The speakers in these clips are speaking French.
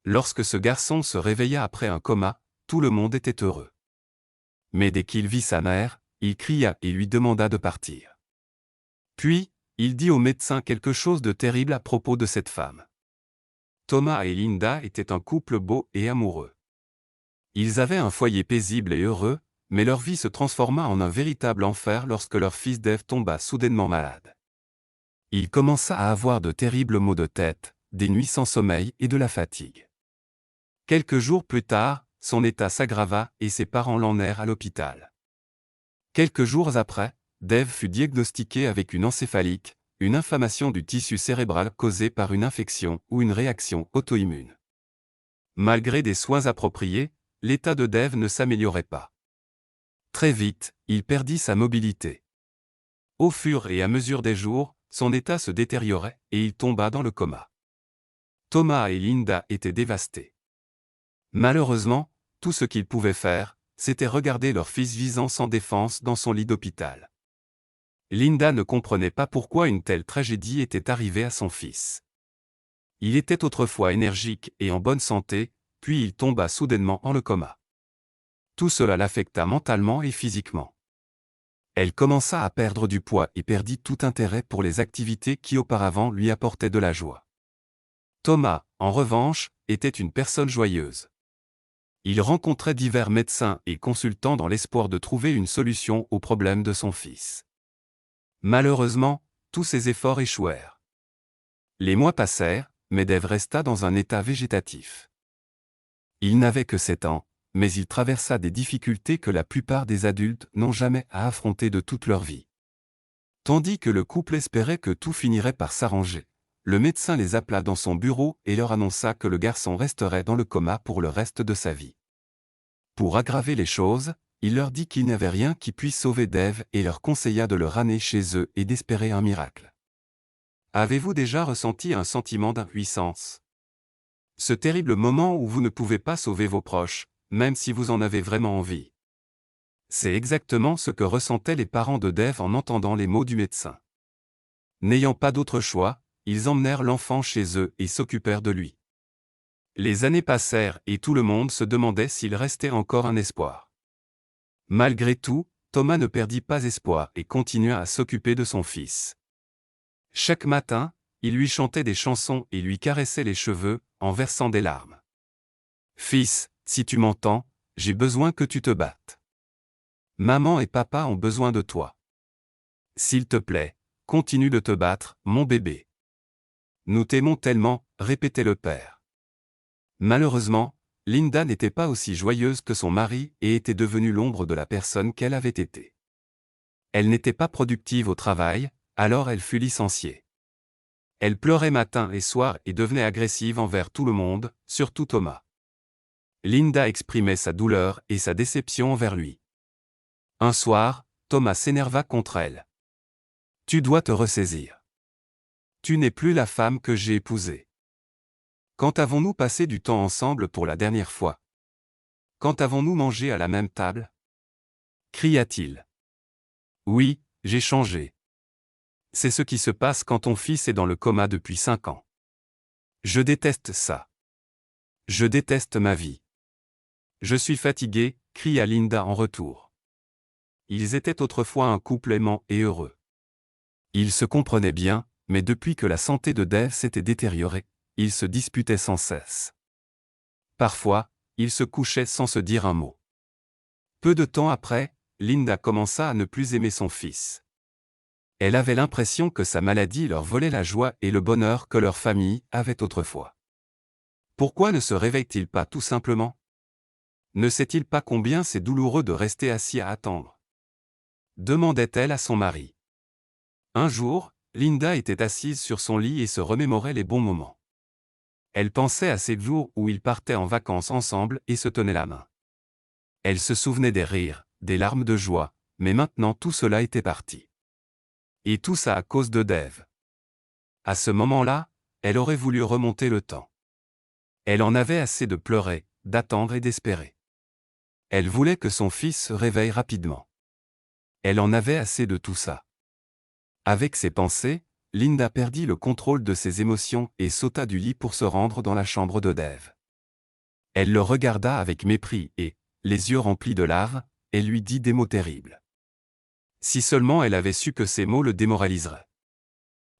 Lorsque ce garçon se réveilla après un coma, tout le monde était heureux. Mais dès qu'il vit sa mère, il cria et lui demanda de partir. Puis, il dit au médecin quelque chose de terrible à propos de cette femme. Thomas et Linda étaient un couple beau et amoureux. Ils avaient un foyer paisible et heureux, mais leur vie se transforma en un véritable enfer lorsque leur fils Dave tomba soudainement malade. Il commença à avoir de terribles maux de tête, des nuits sans sommeil et de la fatigue. Quelques jours plus tard, son état s'aggrava et ses parents l'emmenèrent à l'hôpital. Quelques jours après, Dave fut diagnostiqué avec une encéphalite, une inflammation du tissu cérébral causée par une infection ou une réaction auto-immune. Malgré des soins appropriés, l'état de Dave ne s'améliorait pas. Très vite, il perdit sa mobilité. Au fur et à mesure des jours, son état se détériorait et il tomba dans le coma. Thomas et Linda étaient dévastés. Malheureusement, tout ce qu'ils pouvaient faire, c'était regarder leur fils gisant sans défense dans son lit d'hôpital. Linda ne comprenait pas pourquoi une telle tragédie était arrivée à son fils. Il était autrefois énergique et en bonne santé, puis il tomba soudainement en le coma. Tout cela l'affecta mentalement et physiquement. Elle commença à perdre du poids et perdit tout intérêt pour les activités qui auparavant lui apportaient de la joie. Thomas, en revanche, était une personne joyeuse. Il rencontrait divers médecins et consultants dans l'espoir de trouver une solution aux problèmes de son fils. Malheureusement, tous ses efforts échouèrent. Les mois passèrent, mais Dave resta dans un état végétatif. Il n'avait que 7 ans, mais il traversa des difficultés que la plupart des adultes n'ont jamais à affronter de toute leur vie. Tandis que le couple espérait que tout finirait par s'arranger, le médecin les appela dans son bureau et leur annonça que le garçon resterait dans le coma pour le reste de sa vie. Pour aggraver les choses, il leur dit qu'il n'y avait rien qui puisse sauver Dave et leur conseilla de le ramener chez eux et d'espérer un miracle. Avez-vous déjà ressenti un sentiment d'impuissance? Ce terrible moment où vous ne pouvez pas sauver vos proches, même si vous en avez vraiment envie. C'est exactement ce que ressentaient les parents de Dave en entendant les mots du médecin. N'ayant pas d'autre choix, ils emmenèrent l'enfant chez eux et s'occupèrent de lui. Les années passèrent et tout le monde se demandait s'il restait encore un espoir. Malgré tout, Thomas ne perdit pas espoir et continua à s'occuper de son fils. Chaque matin, il lui chantait des chansons et lui caressait les cheveux, en versant des larmes. « Fils, si tu m'entends, j'ai besoin que tu te battes. Maman et papa ont besoin de toi. S'il te plaît, continue de te battre, mon bébé. Nous t'aimons tellement, » répétait le père. Malheureusement, Linda n'était pas aussi joyeuse que son mari et était devenue l'ombre de la personne qu'elle avait été. Elle n'était pas productive au travail, alors elle fut licenciée. Elle pleurait matin et soir et devenait agressive envers tout le monde, surtout Thomas. Linda exprimait sa douleur et sa déception envers lui. Un soir, Thomas s'énerva contre elle. « Tu dois te ressaisir. Tu n'es plus la femme que j'ai épousée. Quand avons-nous passé du temps ensemble pour la dernière fois? Quand avons-nous mangé à la même table? » cria-t-il. « Oui, j'ai changé. C'est ce qui se passe quand ton fils est dans le coma depuis 5 ans. Je déteste ça. Je déteste ma vie. Je suis fatiguée, » cria Linda en retour. Ils étaient autrefois un couple aimant et heureux. Ils se comprenaient bien, mais depuis que la santé de Dave s'était détériorée, ils se disputaient sans cesse. Parfois, ils se couchaient sans se dire un mot. Peu de temps après, Linda commença à ne plus aimer son fils. Elle avait l'impression que sa maladie leur volait la joie et le bonheur que leur famille avait autrefois. Pourquoi ne se réveille-t-il pas tout simplement? Ne sait-il pas combien c'est douloureux de rester assis à attendre? Demandait-elle à son mari. Un jour, Linda était assise sur son lit et se remémorait les bons moments. Elle pensait à ces jours où ils partaient en vacances ensemble et se tenaient la main. Elle se souvenait des rires, des larmes de joie, mais maintenant tout cela était parti. Et tout ça à cause de Dave. À ce moment-là, elle aurait voulu remonter le temps. Elle en avait assez de pleurer, d'attendre et d'espérer. Elle voulait que son fils se réveille rapidement. Elle en avait assez de tout ça. Avec ses pensées, Linda perdit le contrôle de ses émotions et sauta du lit pour se rendre dans la chambre de Dave. Elle le regarda avec mépris et, les yeux remplis de larmes, elle lui dit des mots terribles. Si seulement elle avait su que ces mots le démoraliseraient.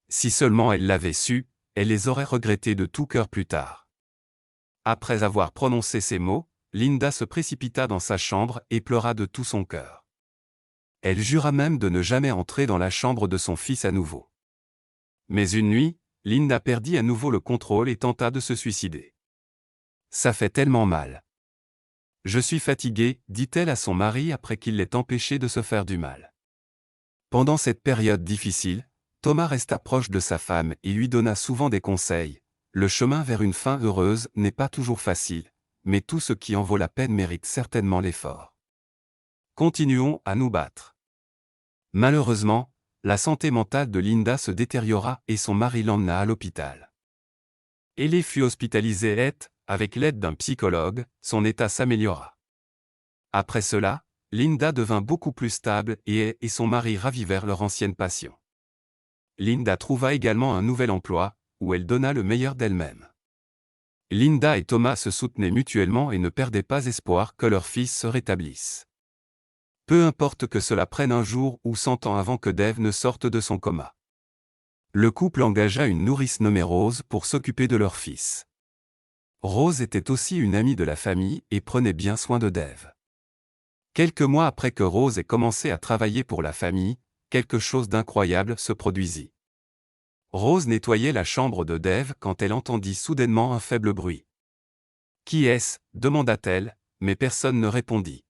Si seulement elle l'avait su, elle les aurait regrettés de tout cœur plus tard. Après avoir prononcé ces mots, Linda se précipita dans sa chambre et pleura de tout son cœur. Elle jura même de ne jamais entrer dans la chambre de son fils à nouveau. Mais une nuit, Linda perdit à nouveau le contrôle et tenta de se suicider. Ça fait tellement mal. Je suis fatiguée, dit-elle à son mari après qu'il l'ait empêchée de se faire du mal. Pendant cette période difficile, Thomas resta proche de sa femme et lui donna souvent des conseils. Le chemin vers une fin heureuse n'est pas toujours facile, mais tout ce qui en vaut la peine mérite certainement l'effort. Continuons à nous battre. Malheureusement, la santé mentale de Linda se détériora et son mari l'emmena à l'hôpital. Ellie fut hospitalisée et, avec l'aide d'un psychologue, son état s'améliora. Après cela, Linda devint beaucoup plus stable et son mari ravivèrent leur ancienne passion. Linda trouva également un nouvel emploi, où elle donna le meilleur d'elle-même. Linda et Thomas se soutenaient mutuellement et ne perdaient pas espoir que leur fils se rétablisse. Peu importe que cela prenne un jour ou 100 ans avant que Dave ne sorte de son coma. Le couple engagea une nourrice nommée Rose pour s'occuper de leur fils. Rose était aussi une amie de la famille et prenait bien soin de Dave. Quelques mois après que Rose ait commencé à travailler pour la famille, quelque chose d'incroyable se produisit. Rose nettoyait la chambre de Dave quand elle entendit soudainement un faible bruit. « Qui est-ce » demanda-t-elle, mais personne ne répondit.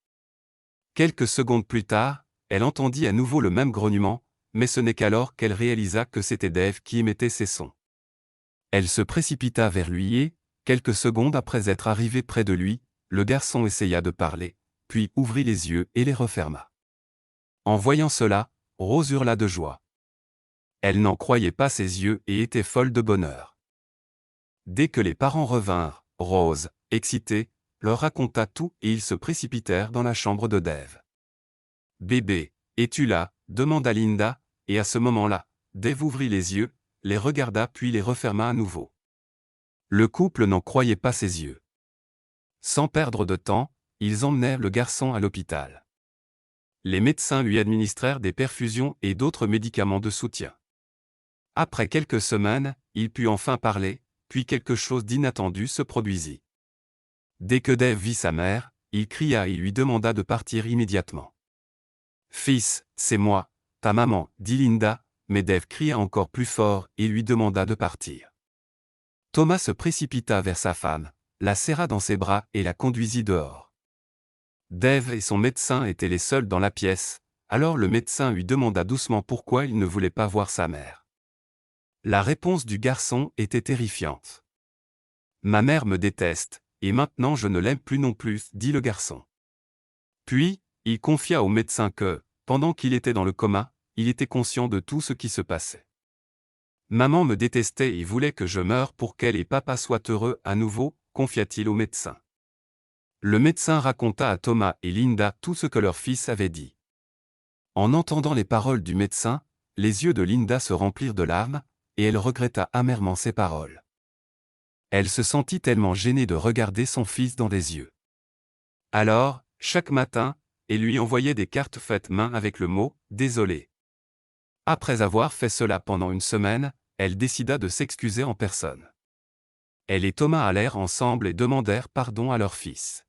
Quelques secondes plus tard, elle entendit à nouveau le même grognement, mais ce n'est qu'alors qu'elle réalisa que c'était Dave qui émettait ces sons. Elle se précipita vers lui et, quelques secondes après être arrivée près de lui, le garçon essaya de parler, puis ouvrit les yeux et les referma. En voyant cela, Rose hurla de joie. Elle n'en croyait pas ses yeux et était folle de bonheur. Dès que les parents revinrent, Rose, excitée, leur raconta tout et ils se précipitèrent dans la chambre de Dave. « Bébé, es-tu là » demanda Linda, et à ce moment-là, Dave ouvrit les yeux, les regarda puis les referma à nouveau. Le couple n'en croyait pas ses yeux. Sans perdre de temps, ils emmenèrent le garçon à l'hôpital. Les médecins lui administrèrent des perfusions et d'autres médicaments de soutien. Après quelques semaines, il put enfin parler, puis quelque chose d'inattendu se produisit. Dès que Dave vit sa mère, il cria et lui demanda de partir immédiatement. « Fils, c'est moi, ta maman, » dit Linda, mais Dave cria encore plus fort et lui demanda de partir. Thomas se précipita vers sa femme, la serra dans ses bras et la conduisit dehors. Dave et son médecin étaient les seuls dans la pièce, alors le médecin lui demanda doucement pourquoi il ne voulait pas voir sa mère. La réponse du garçon était terrifiante. « Ma mère me déteste, et maintenant je ne l'aime plus non plus, » dit le garçon. Puis, il confia au médecin que, pendant qu'il était dans le coma, il était conscient de tout ce qui se passait. « Maman me détestait et voulait que je meure pour qu'elle et papa soient heureux à nouveau, » confia-t-il au médecin. Le médecin raconta à Thomas et Linda tout ce que leur fils avait dit. En entendant les paroles du médecin, les yeux de Linda se remplirent de larmes, et elle regretta amèrement ces paroles. Elle se sentit tellement gênée de regarder son fils dans les yeux. Alors, chaque matin, elle lui envoyait des cartes faites main avec le mot « désolé ». Après avoir fait cela pendant une semaine, elle décida de s'excuser en personne. Elle et Thomas allèrent ensemble et demandèrent pardon à leur fils.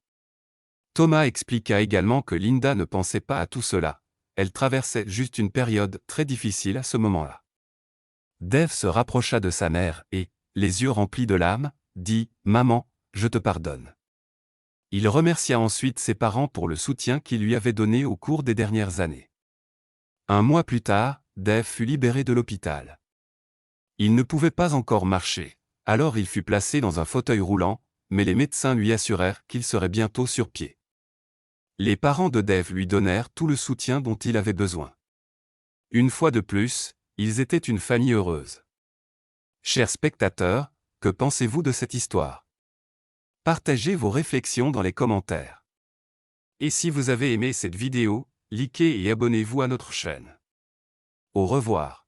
Thomas expliqua également que Linda ne pensait pas à tout cela, elle traversait juste une période très difficile à ce moment-là. Dave se rapprocha de sa mère et, les yeux remplis de larmes, dit « Maman, je te pardonne ». Il remercia ensuite ses parents pour le soutien qu'ils lui avaient donné au cours des dernières années. Un mois plus tard, Dave fut libéré de l'hôpital. Il ne pouvait pas encore marcher, alors il fut placé dans un fauteuil roulant, mais les médecins lui assurèrent qu'il serait bientôt sur pied. Les parents de Dave lui donnèrent tout le soutien dont il avait besoin. Une fois de plus, ils étaient une famille heureuse. Chers spectateurs, que pensez-vous de cette histoire? Partagez vos réflexions dans les commentaires. Et si vous avez aimé cette vidéo, likez et abonnez-vous à notre chaîne. Au revoir.